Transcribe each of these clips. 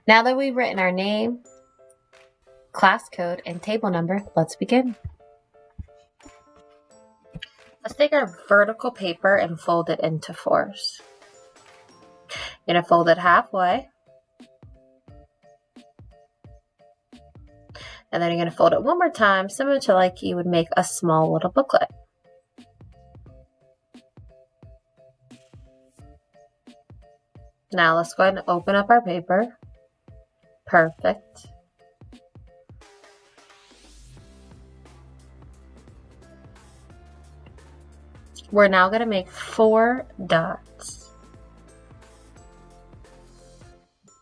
Now that we've written our name, class code, and table number, let's begin. Let's take our vertical paper and fold it into fours. You're going to fold it halfway. And then you're going to fold it one more time, similar to like you would make a small little booklet. Now let's go ahead and open up our paper. Perfect. We're now going to make 4 dots.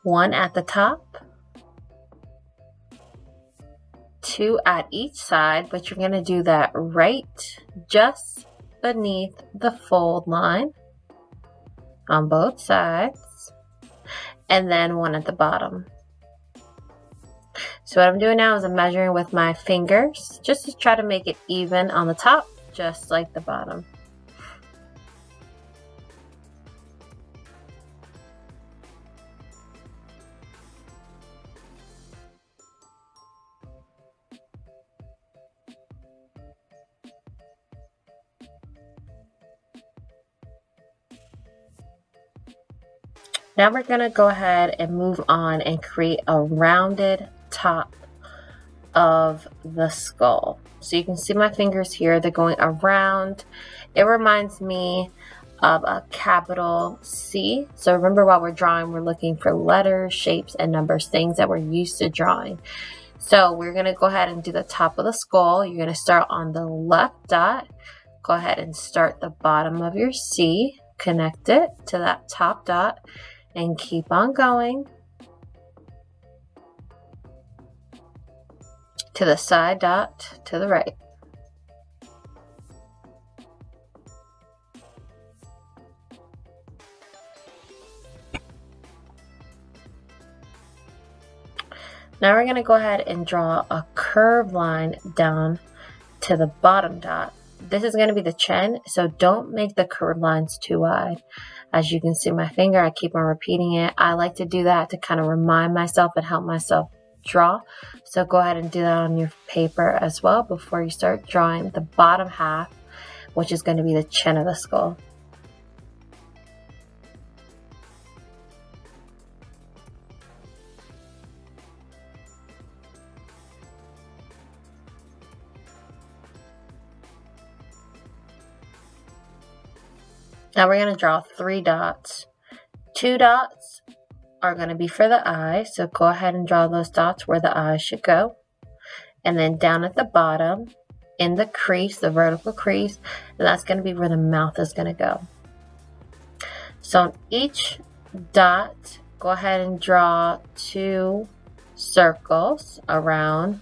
One at the top, 2 at each side, but you're going to do that right just beneath the fold line on both sides, and then 1 at the bottom. So what I'm doing now is I'm measuring with my fingers just to try to make it even on the top, just like the bottom. Now we're going to go ahead and move on and create a rounded top of the skull. So you can see my fingers here, they're going around. It reminds me of a capital C. So remember, while we're drawing, we're looking for letters, shapes, and numbers, things that we're used to drawing. So we're going to go ahead and do the top of the skull. You're going to start on the left dot. Go ahead and start the bottom of your C, connect it to that top dot, and keep on going to the side dot to the right. Now we're going to go ahead and draw a curved line down to the bottom dot. This is going to be the chin, so don't make the curved lines too wide. As you can see my finger, I keep on repeating it. I like to do that to kind of remind myself and help myself draw. So go ahead and do that on your paper as well before you start drawing the bottom half, which is going to be the chin of the skull. Now we're going to draw 3 dots. 2 dots are going to be for the eye, so go ahead and draw those dots where the eye should go. And then down at the bottom, in the crease, the vertical crease, and that's going to be where the mouth is going to go. So on each dot, go ahead and draw 2 circles around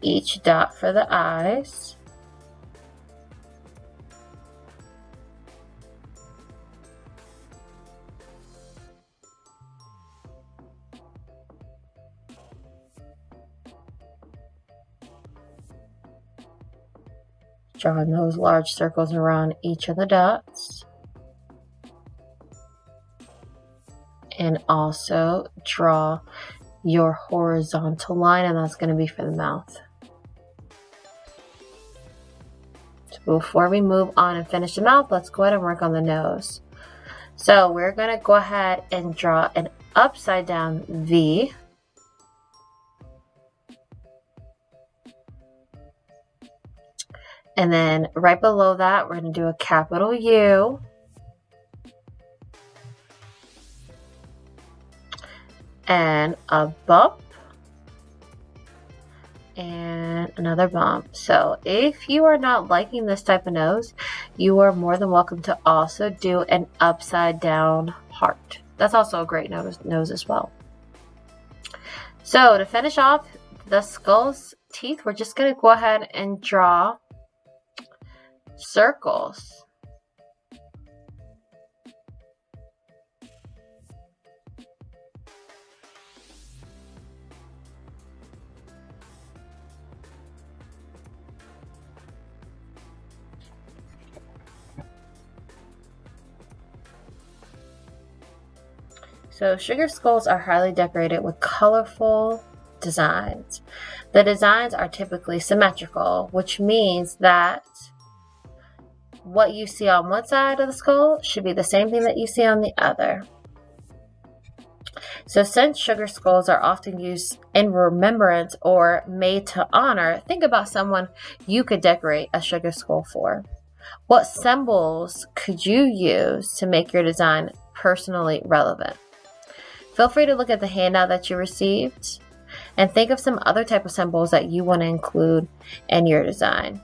each dot for the eyes. Drawing those large circles around each of the dots. And also draw your horizontal line, and that's going to be for the mouth. So before we move on and finish the mouth, let's go ahead and work on the nose. So we're going to go ahead and draw an upside down V. And then right below that, we're going to do a capital U. And a bump. And another bump. So if you are not liking this type of nose, you are more than welcome to also do an upside down heart. That's also a great nose as well. So to finish off the skull's teeth, we're just going to go ahead and draw circles. So sugar skulls are highly decorated with colorful designs. The designs are typically symmetrical, which means that what you see on one side of the skull should be the same thing that you see on the other. So since sugar skulls are often used in remembrance or made to honor, think about someone you could decorate a sugar skull for. What symbols could you use to make your design personally relevant? Feel free to look at the handout that you received and think of some other type of symbols that you want to include in your design.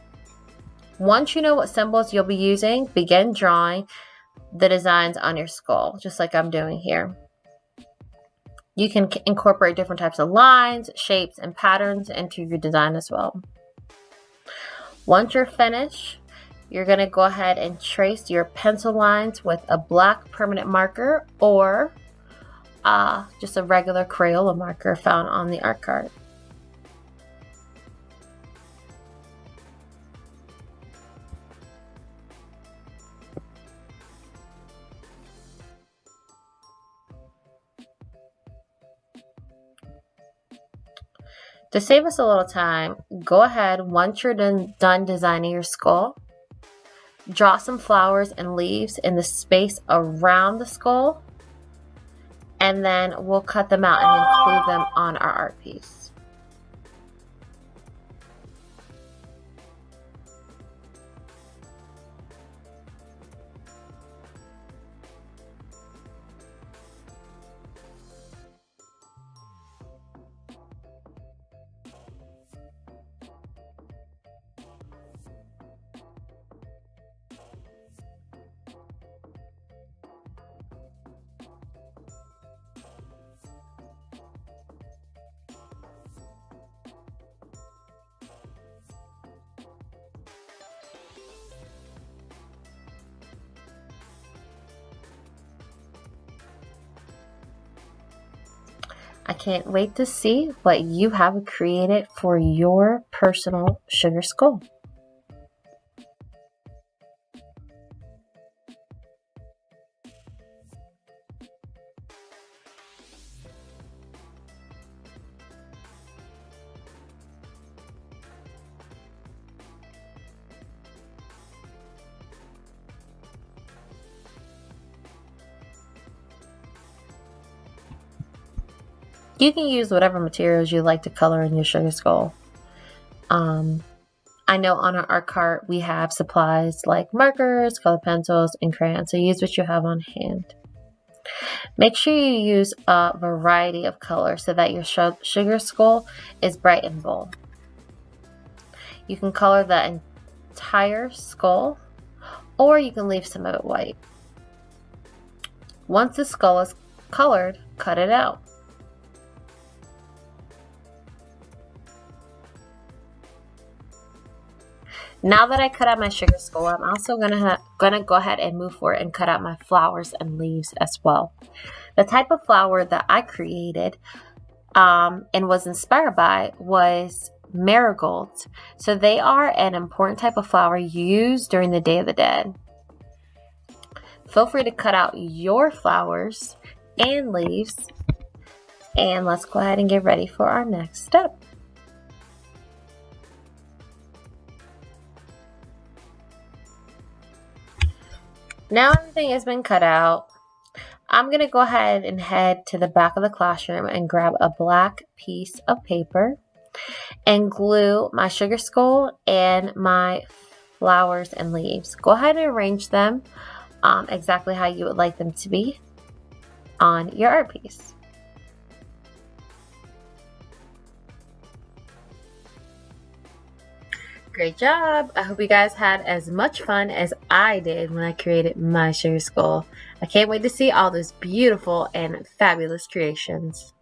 Once you know what symbols you'll be using, begin drawing the designs on your skull, just like I'm doing here. You can incorporate different types of lines, shapes, and patterns into your design as well. Once you're finished, you're going to go ahead and trace your pencil lines with a black permanent marker or just a regular Crayola marker found on the art card. To save us a little time, go ahead, once you're done designing your skull, draw some flowers and leaves in the space around the skull, and then we'll cut them out and include them on our art piece. I can't wait to see what you have created for your personal sugar skull. You can use whatever materials you like to color in your sugar skull. I know on our art cart we have supplies like markers, colored pencils, and crayons, so use what you have on hand. Make sure you use a variety of colors so that your sugar skull is bright and bold. You can color the entire skull, or you can leave some of it white. Once the skull is colored, cut it out. Now that I cut out my sugar skull, I'm also gonna go ahead and move forward and cut out my flowers and leaves as well. The type of flower that I created and was inspired by was marigolds. So they are an important type of flower used during the Day of the Dead. Feel free to cut out your flowers and leaves, and let's go ahead and get ready for our next step. Now everything has been cut out, I'm going to go ahead and head to the back of the classroom and grab a black piece of paper and glue my sugar skull and my flowers and leaves. Go ahead and arrange them exactly how you would like them to be on your art piece. Great job! I hope you guys had as much fun as I did when I created my sugar skull. I can't wait to see all those beautiful and fabulous creations.